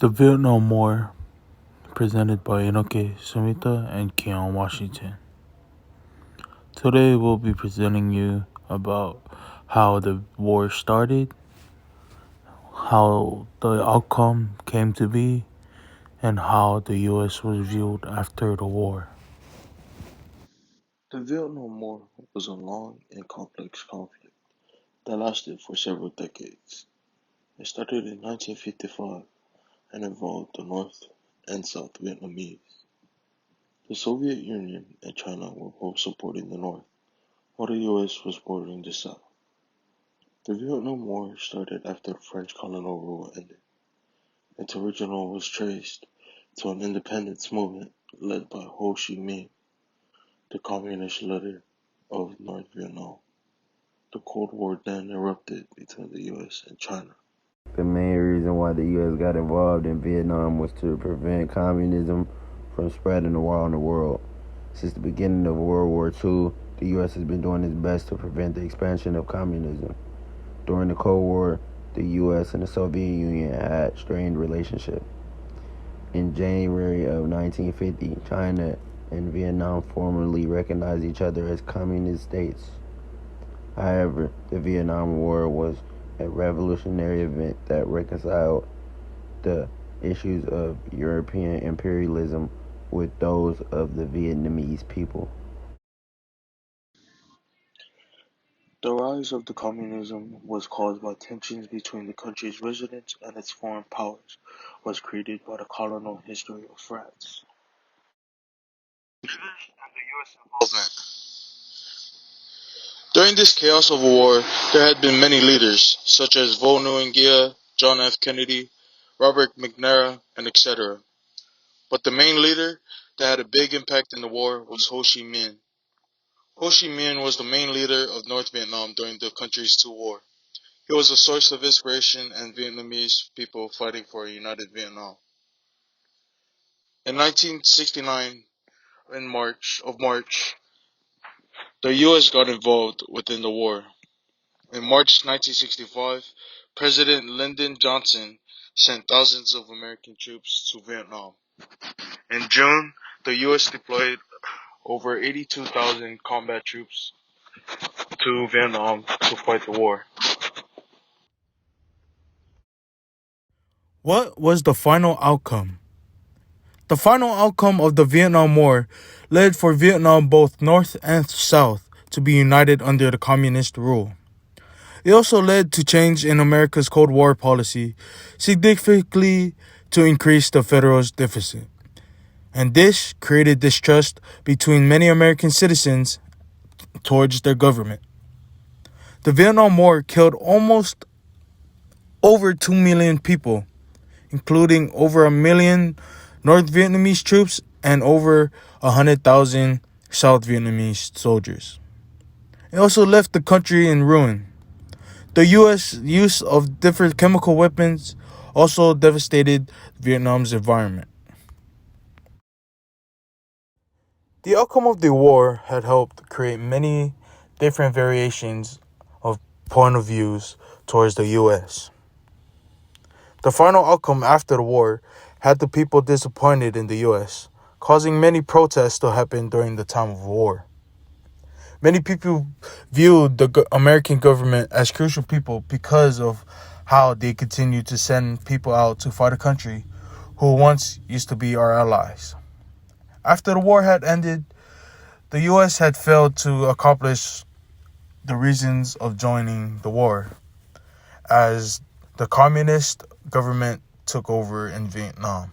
The Vietnam War, presented by Inoke Sumita and Keon Washington. Today we'll be presenting you about how the war started, how the outcome came to be, and how the US was viewed after the war. The Vietnam War was a long and complex conflict that lasted for several decades. It started in 1955 and involved the North and South Vietnamese. The Soviet Union and China were both supporting the North, while the US was bordering the South. The Vietnam War started after the French colonial rule ended. Its origin was traced to an independence movement led by Ho Chi Minh, the communist leader of North Vietnam. The Cold War then erupted between the US and China. The main reason why the U.S. got involved in Vietnam was to prevent communism from spreading around the world. Since the beginning of World War II, the U.S. has been doing its best to prevent the expansion of communism. During the Cold War, the U.S. and the Soviet Union had strained relationship. In January of 1950, China and Vietnam formally recognized each other as communist states. However, the Vietnam War was a revolutionary event that reconciled the issues of European imperialism with those of the Vietnamese people. The rise of the communism was caused by tensions between the country's residents and its foreign powers, was created by the colonial history of France. Leaders and the U.S. involvement. During this chaos of war, there had been many leaders, such as Vo Nguyen Gia, John F. Kennedy, Robert McNamara, and etc. But the main leader that had a big impact in the war was Ho Chi Minh. Ho Chi Minh was the main leader of North Vietnam during the country's two war. He was a source of inspiration and Vietnamese people fighting for a united Vietnam. In 1969, in March, the U.S. got involved within the war. In March 1965, President Lyndon Johnson sent thousands of American troops to Vietnam. In June, the U.S. deployed over 82,000 combat troops to Vietnam to fight the war. What was the final outcome? The final outcome of the Vietnam War led for Vietnam, both North and South, to be united under the communist rule. It also led to change in America's Cold War policy, significantly to increase the federal deficit. And this created distrust between many American citizens towards their government. The Vietnam War killed almost over 2 million people, including over a million North Vietnamese troops and over 100,000 South Vietnamese soldiers. It also left the country in ruin. The U.S. use of different chemical weapons also devastated Vietnam's environment. The outcome of the war had helped create many different variations of point of views towards the U.S. The final outcome after the war had the people disappointed in the U.S., causing many protests to happen during the time of war. Many people viewed the American government as crucial people because of how they continued to send people out to fight a country who once used to be our allies. After the war had ended, the U.S. had failed to accomplish the reasons of joining the war, as the communist government took over in Vietnam.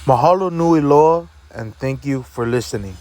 Mahalo nui loa, and thank you for listening.